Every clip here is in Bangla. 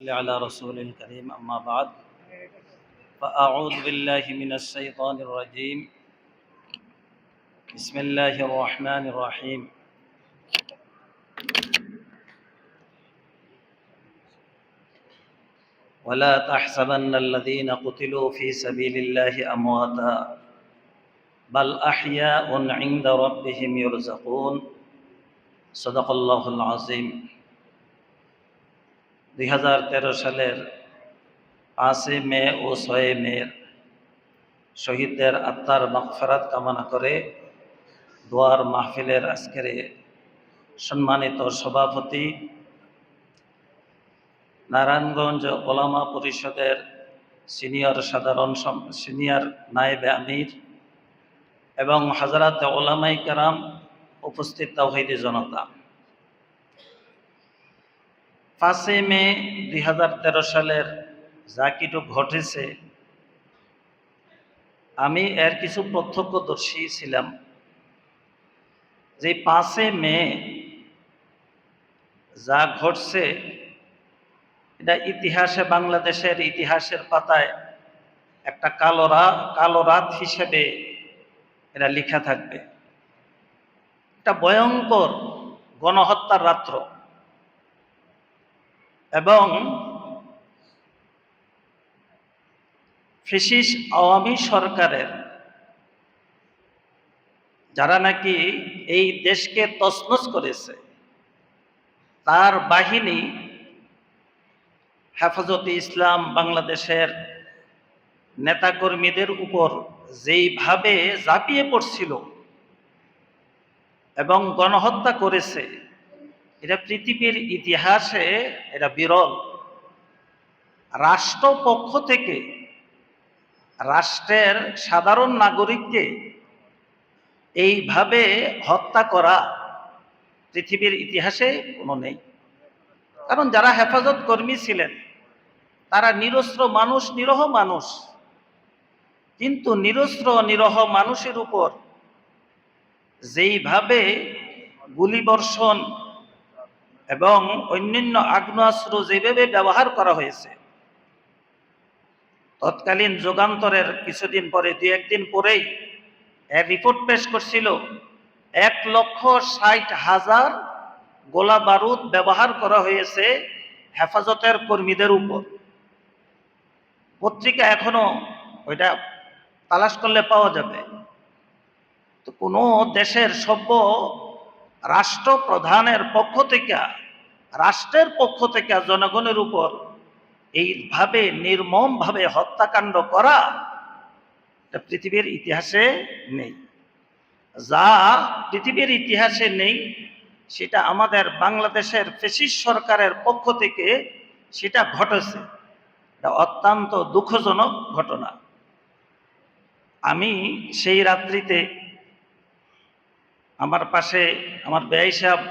على رسول الكريم أما بعد فأعوذ بالله من الشيطان الرجيم بسم الله الرحمن الرحيم ولا تحسبن الذين قتلوا في سبيل الله أمواتا بل أحياء عند ربهم يرزقون صدق الله العظيم 2013 সালের 5 মে ও 6 মে শহীদদের আত্মার মাগফিরাত কামনা করে দোয়ার মাহফিলের আজকের সম্মানিত সভাপতি নারায়ণগঞ্জ ওলামা পরিষদের সিনিয়র নায়েবে আমির এবং হযরত ওলামায়ে কেরাম, উপস্থিত তাওহীদি জনতা, 5 মে 2013 সালের যা কিছু ঘটেছে আমি এর কিছু প্রত্যক্ষদর্শী ছিলাম। যে 5 মে যা ঘটছে এটা ইতিহাসে, বাংলাদেশের ইতিহাসের পাতায় একটা কালো রাত হিসেবে এটা লেখা থাকবে। একটা ভয়ঙ্কর গণহত্যার রাত্র এবং ফ্যাসিস্ট আওয়ামী সরকারের যারা নাকি এই দেশকে তছনছ করেছে, তার বাহিনী হেফাজতে ইসলাম বাংলাদেশের নেতাকর্মীদের উপর যেইভাবে ঝাঁপিয়ে পড়ছিল এবং গণহত্যা করেছে, এটা পৃথিবীর ইতিহাসে এটা বিরল। রাষ্ট্রপক্ষ থেকে রাষ্ট্রের সাধারণ নাগরিককে এইভাবে হত্যা করা পৃথিবীর ইতিহাসে কোনো নেই। কারণ যারা হেফাজত কর্মী ছিলেন তারা নিরস্ত্র মানুষ, নিরহ মানুষ, কিন্তু নিরহ মানুষের উপর যেইভাবে গুলিবর্ষণ এবং অন্যান্য আগ্নেয়াস্ত্র যেভাবে ব্যবহার করা হয়েছে, তৎকালীন যুগান্তরের কিছুদিন পরে, 2-1 দিন পরেই এর রিপোর্ট পেশ করছিল 1,60,000 গোলা বারুদ ব্যবহার করা হয়েছে হেফাজতের কর্মীদের উপর। পত্রিকা এখনো ওইটা তালাশ করলে পাওয়া যাবে। তো কোনো দেশের সভ্য রাষ্ট্রপ্রধানের পক্ষ থেকে, রাষ্ট্রের পক্ষ থেকে জনগণের উপর এইভাবে নির্মমভাবে হত্যাকাণ্ড করা এটা পৃথিবীর ইতিহাসে নেই। যা পৃথিবীর ইতিহাসে নেই সেটা আমাদের বাংলাদেশের ফ্যাসিস্ট সরকারের পক্ষ থেকে সেটা ঘটেছে। এটা অত্যন্ত দুঃখজনক ঘটনা। আমি সেই রাত্রিতে আমার পাশে আমার বেয়াই সাহেব,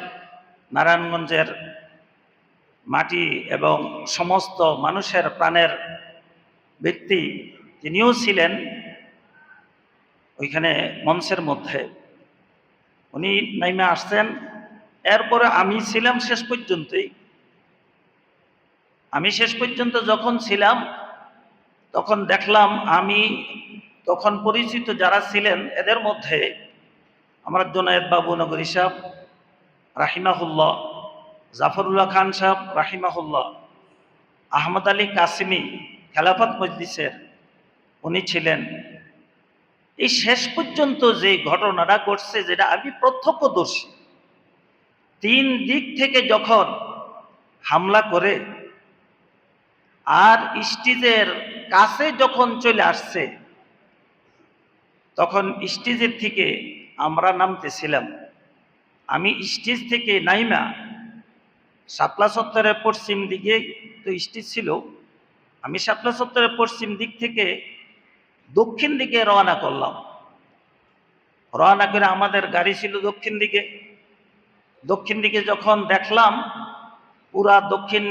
নারায়ণগঞ্জের মাটি এবং সমস্ত মানুষের প্রাণের ব্যক্তি, তিনিও ছিলেন ওইখানে মঞ্চের মধ্যে। উনি নাইমে আসছেন, এরপরে আমি ছিলাম শেষ পর্যন্তই। আমি শেষ পর্যন্ত যখন ছিলাম তখন দেখলাম, আমি তখন পরিচিত যারা ছিলেন এদের মধ্যে আমার জুনায়েদ বাবু নগরী সাহেব রাহিমাহুল্লাহ, জাফরুল্লাহ খান সাহেব রাহিমাহুল্লাহ, আহমদ আলী কাসিমি খেলাফত মজলিসের উনি ছিলেন। এই শেষ পর্যন্ত যে ঘটনাটা ঘটছে, যেটা আমি প্রত্যক্ষদর্শী, 3 দিক থেকে যখন হামলা করে আর স্টেজের কাছে যখন চলে আসছে, তখন স্টেজের থেকে আমরা নামতেছিলাম। আমি স্টেজ থেকে নাইমা শাপলা চত্বরের পশ্চিম দিকে তো স্টেজ ছিল, আমি শাপলা চত্বরের পশ্চিম দিক থেকে দক্ষিণ দিকে রওনা করলাম। রওনা করে আমাদের গাড়ি ছিল দক্ষিণ দিকে যখন দেখলাম পুরা দক্ষিণ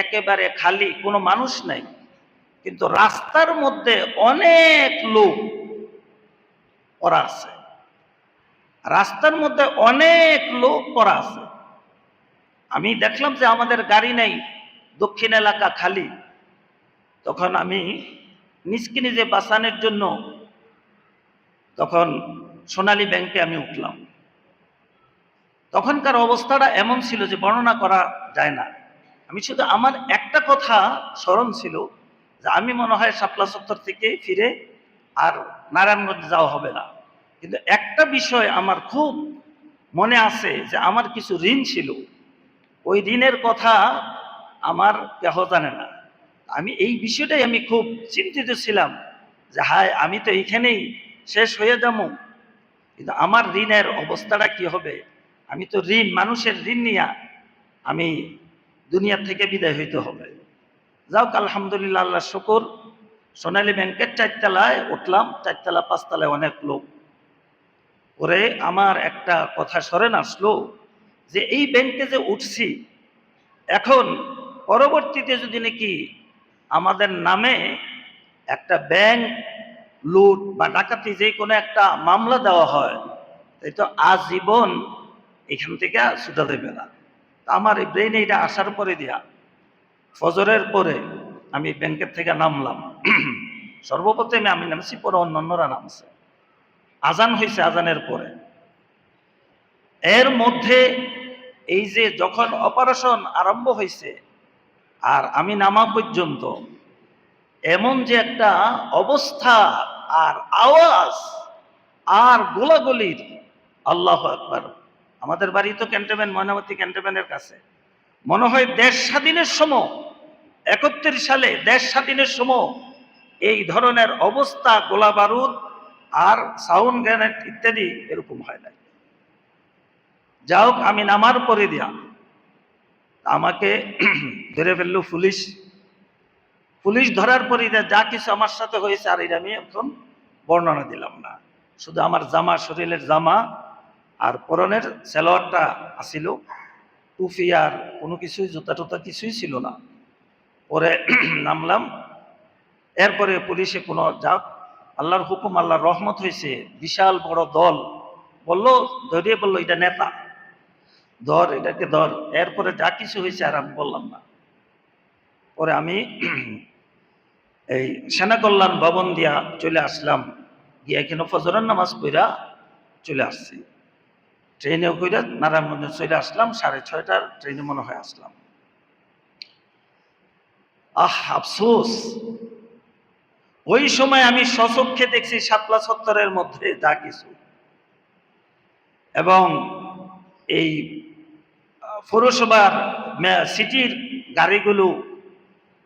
একেবারে খালি, কোনো মানুষ নাই, কিন্তু রাস্তার মধ্যে অনেক লোক পড়া আছে, রাস্তার মধ্যে অনেক লোক পড়া আছে। আমি দেখলাম যে আমাদের গাড়ি নেই, দক্ষিণ এলাকা খালি। তখন আমি নিজকে নিজে বাঁচানোর জন্য তখন সোনালী ব্যাংকে আমি উঠলাম। তখনকার অবস্থাটা এমন ছিল যে বর্ণনা করা যায় না। আমি শুধু আমার একটা কথা স্মরণ ছিল যে আমি মনে হয় শাপলা চত্বর থেকে ফিরে আর নারায়ণগঞ্জ যাওয়া হবে না। কিন্তু একটা বিষয় আমার খুব মনে আছে যে আমার কিছু ঋণ ছিল, ওই ঋণের কথা আমার কেহ জানে না। আমি এই বিষয়টাই আমি খুব চিন্তিত ছিলাম যে হায়, আমি তো এইখানেই শেষ হয়ে যাবো, কিন্তু আমার ঋণের অবস্থাটা কি হবে। আমি তো মানুষের ঋণ নিয়ে আমি দুনিয়া থেকে বিদায় হইতে হবে। যাও, আলহামদুলিল্লাহ, আল্লাহ শুকর, সোনালী ব্যাংকের 4 তলায় উঠলাম। 4 তলা 5 তলায় অনেক লোক। পরে আমার একটা কথা স্মরণ আসলো যে এই ব্যাংকে যে উঠছি, এখন পরবর্তীতে যদি নাকি আমাদের নামে একটা ব্যাংক লুট বা ডাকাতি যে কোনো একটা মামলা দেওয়া হয়, তাই তো আজীবন এখান থেকে ছুটা দেবে না। আমার এই ব্রেইনে এটা আসার পরে দিয়া ফজরের পরে আমি ব্যাংকের থেকে নামলাম। সর্বপ্রথমে আমি নামছি, পরে অন্যান্যরা নামছে। আজান হয়েছে, আজানের পরে এর মধ্যে এই যে যখন অপারেশন আরম্ভ হয়েছে আর আমি নামা পর্যন্ত এমন যে একটা অবস্থা আর আওয়াজ আর গোলাগুলির, আল্লাহু আকবার। আমাদের বাড়ি তো ক্যান্টনমেন্ট, ময়নামতি ক্যান্টনমেন্টের কাছে। মনে হয় দেশ স্বাধীনের সময়, 71 সালে দেশ স্বাধীনের সময় এই ধরনের অবস্থা, গোলা বারুদ আর সাউন্ড গ্রেনেড ইত্যাদি এরকম হয় না। যাও, আমি নামার পরে দিয়া আমাকে ধরে ফেললো পুলিশ। পুলিশ ধরার পরে যা কিছু আমার সাথে হয়েছে আর এটা আমি এখন বর্ণনা দিলাম না। শুধু আমার জামা, শরীরের জামা আর পরনের সেলোয়ারটা আসিল, টুপি আর কোনো কিছুই, জুতা টুতা কিছুই ছিল না। পরে নামলাম। এরপরে পুলিশে কোনো যাক, আল্লাহর হুকুম, আল্লাহর রহমত হয়েছে। বিশাল বড় দল বললো, ধরিয়ে বললো এটা নেতা, ধর, এটাকে ধর। এরপরে যা কিছু হয়েছে আর আমি বললাম না। পরে আমি এই সেনা কল্যাণ ভবন দিয়া চলে আসলাম, গিয়ে এখানে ফজরের নামাজ পড়া চলে আসছি। ট্রেনেও কইরা নারায়ণগঞ্জে চলে আসলাম, 6:30টার ট্রেনে মনে হয় আসলাম। আফসোস, ওই সময় আমি স্বচক্ষে দেখছি শাপলা চত্বরের মধ্যে যা কিছু, এবং এই পৌরসভার সিটির গাড়িগুলো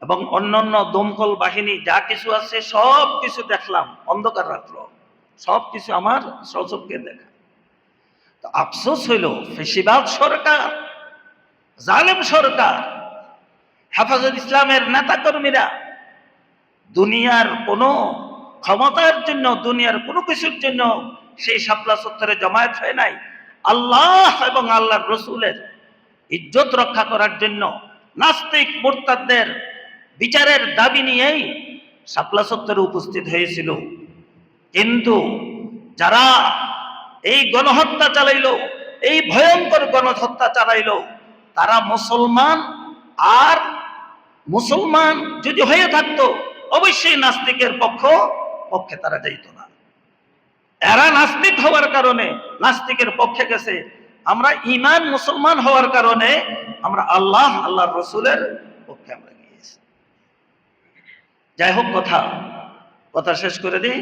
এবং অন্যান্য দমকল বাহিনী যা কিছু আছে সব কিছু দেখলাম, অন্ধকার রাত্র, সব কিছু আমার স্বচক্ষে দেখা। তো আফসোস হইল, ফেসিবাদ সরকার, জালেম সরকার, হেফাজত ইসলামের নেতাকর্মীরা দুনিয়ার কোনো ক্ষমতার জন্য, দুনিয়ার কোনো কিছুর জন্য সেই শাপলা চত্বরে জমায়েত হয় নাই। আল্লাহ এবং আল্লাহর রসুলের ইজ্জত রক্ষা করার জন্য নাস্তিক মুরতাদদের বিচারের দাবি নিয়েই শাপলা চত্বরে উপস্থিত হয়েছিল। কিন্তু যারা এই গণহত্যা চালাইল, এই ভয়ঙ্কর গণহত্যা চালাইল, তারা মুসলমান, আর মুসলমান যদি হয়ে থাকতো অবশ্যই নাস্তিকের পক্ষে তারা যাইত না। এরা নাস্তিক হওয়ার কারণে নাস্তিকের পক্ষে গেছে, আমরা ঈমান মুসলমান হওয়ার কারণে আমরা আল্লাহর রসুলের পক্ষে আমরা গিয়েছি। যাই হোক, কথা শেষ করে দিই।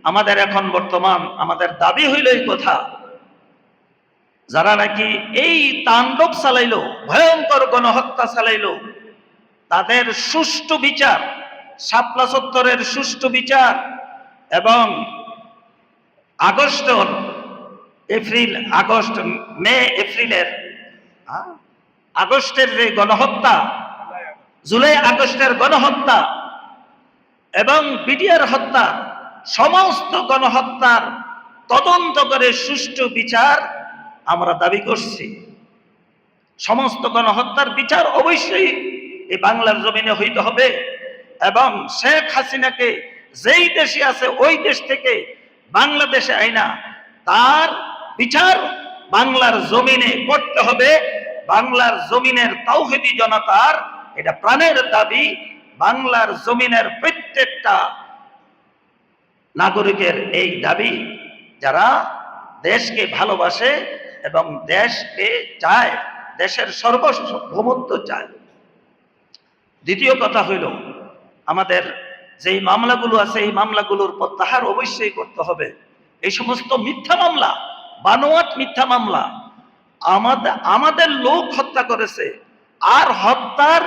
আমাদের এখন বর্তমান আমাদের দাবি হইল এই কথা, যারা নাকি এই তাণ্ডব চালাইল, ভয়ঙ্কর গণহত্যা চালাইল, তাদের সুষ্ঠু বিচার, শাপলা চত্বরের সুষ্ঠু বিচার, এবং আগস্টের যে গণহত্যা, জুলাই আগস্টের গণহত্যা এবং বিডিআর হত্যা, সমস্ত গণহত্যার তদন্ত করে সুষ্ঠু বিচার আমরা দাবি করছি। সমস্ত গণহত্যার বিচার অবশ্যই এই বাংলার জমিনে হইতে হবে, এবং শেখ হাসিনাকে যেই দেশে আছে ওই দেশ থেকে বাংলাদেশে আইনা তার বিচার বাংলার জমিনে করতে হবে। বাংলার জমিনের তাওহীদি জনতার এটা প্রাণের দাবি। বাংলার জমিনের প্রত্যেকটা নাগরিকের এই দাবি, যারা দেশকে ভালোবাসে এবং দেশকে চায়, দেশের সার্বভৌমত্ব চায়। দ্বিতীয় কথা হইল, আমাদের যেই মামলাগুলো আছে এই মামলাগুলোর প্রত্যাহার অবশ্যই করতে হবে। এই সমস্ত মিথ্যা মামলা, বানোয়াট মিথ্যা মামলা, আমাদের লোক হত্যা করেছে, আর হত্যার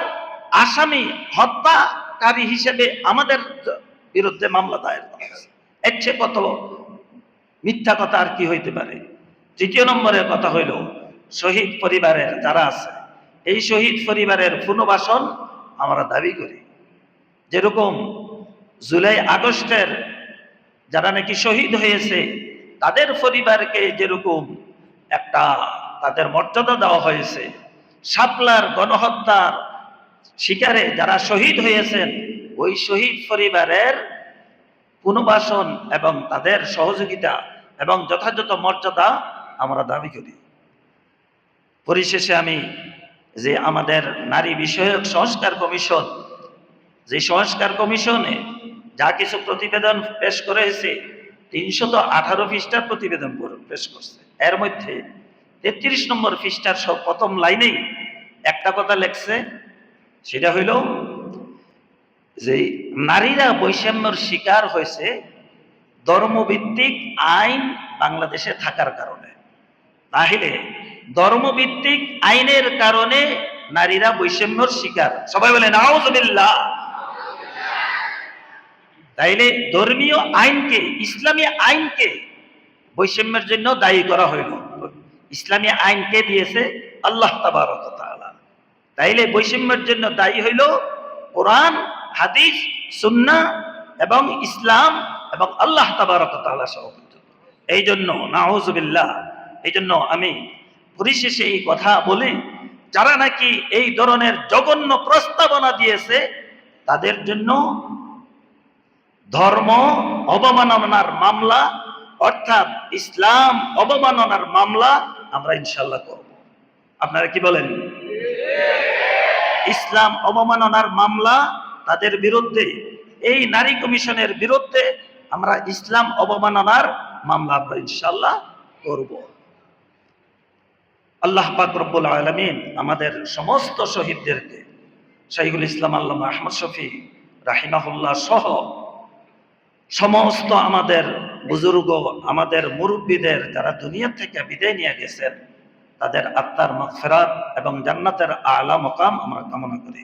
আসামি, হত্যাকারী হিসেবে আমাদের বিরুদ্ধে মামলা দায়ের করেছে। এর চেয়ে কত মিথ্যা কথা আর কি হইতে পারে? তৃতীয় নম্বরের কথা হইল, শহীদ পরিবারের যারা আছে, এই শহীদ পরিবারের পুনর্বাসন আমরা দাবি করি। যেরকম জুলাই আগস্টের যারা নাকি শহীদ হয়েছে, তাদের পরিবারকে যেরকম একটা তাদের মর্যাদা দেওয়া হয়েছে, শাপলার গণহত্যার শিকারে যারা শহীদ হয়েছেন, ওই শহীদ পরিবারের পুনর্বাসন এবং তাদের সহযোগিতা এবং যথাযথ মর্যাদা আমরা দাবি করি। পরিশেষে আমি যে আমাদের নারী বিষয়ক সংস্কার কমিশন, যে সংস্কার কমিশনে যা কিছু প্রতিবেদন পেশ করেছে, 318 পৃষ্ঠার প্রতিবেদন পেশ করছে। এর মধ্যে 33 নম্বর পৃষ্ঠার প্রথম লাইনেই একটা কথা লেখছে, সেটা হইল যে নারীরা বৈষম্যের শিকার হয়েছে ধর্মভিত্তিক আইন বাংলাদেশে থাকার কারণে। তাহলে ধর্মভিত্তিক আইনের কারণে নারীরা বৈষম্যের শিকার, সবাই বলে নাউজুবিল্লাহ। তাইলে ধর্মীয় আইনকে, ইসলামী আইনকে বৈষম্যের জন্য দায়ী করা হইল। ইসলামী আইনকে দিয়েছে আল্লাহ তাবারক ওয়া তাআলা। তাইলে বৈষম্যের জন্য দায়ী হইল কোরআন, হাদিস, সুন্নাহ এবং ইসলাম এবং আল্লাহ তাবারক ওয়া তাআলা সহ। এই জন্য নাউজুবিল্লাহ, এই জন্য আমি পরিশেষে এই কথা বলি, যারা নাকি এই ধরনের জঘন্য প্রস্তাবনা দিয়েছে, তাদের জন্য ধর্ম অবমাননার মামলা, অর্থাৎ ইসলাম অবমাননার মামলা আমরা ইনশাআল্লাহ করব। আপনারা কি বলেন? ইসলাম অবমাননার মামলা তাদের বিরুদ্ধে, এই নারী কমিশনের বিরুদ্ধে আমরা ইসলাম অবমাননার মামলা আমরা ইনশাআল্লাহ করব। আল্লাহ পাক রব্বুল আলামিন আমাদের সমস্ত শহীদদেরকে, শাইখুল ইসলাম আল্লামা আহমদ শফি রাহিমাহুল্লাহ সহ সমস্ত আমাদের বুজুর্গ, আমাদের মুরব্বীদের যারা দুনিয়া থেকে বিদায় নিয়ে গেছেন, তাদের আত্মার মাগফিরাত এবং জান্নাতের আলা মাকাম আমরা কামনা করি।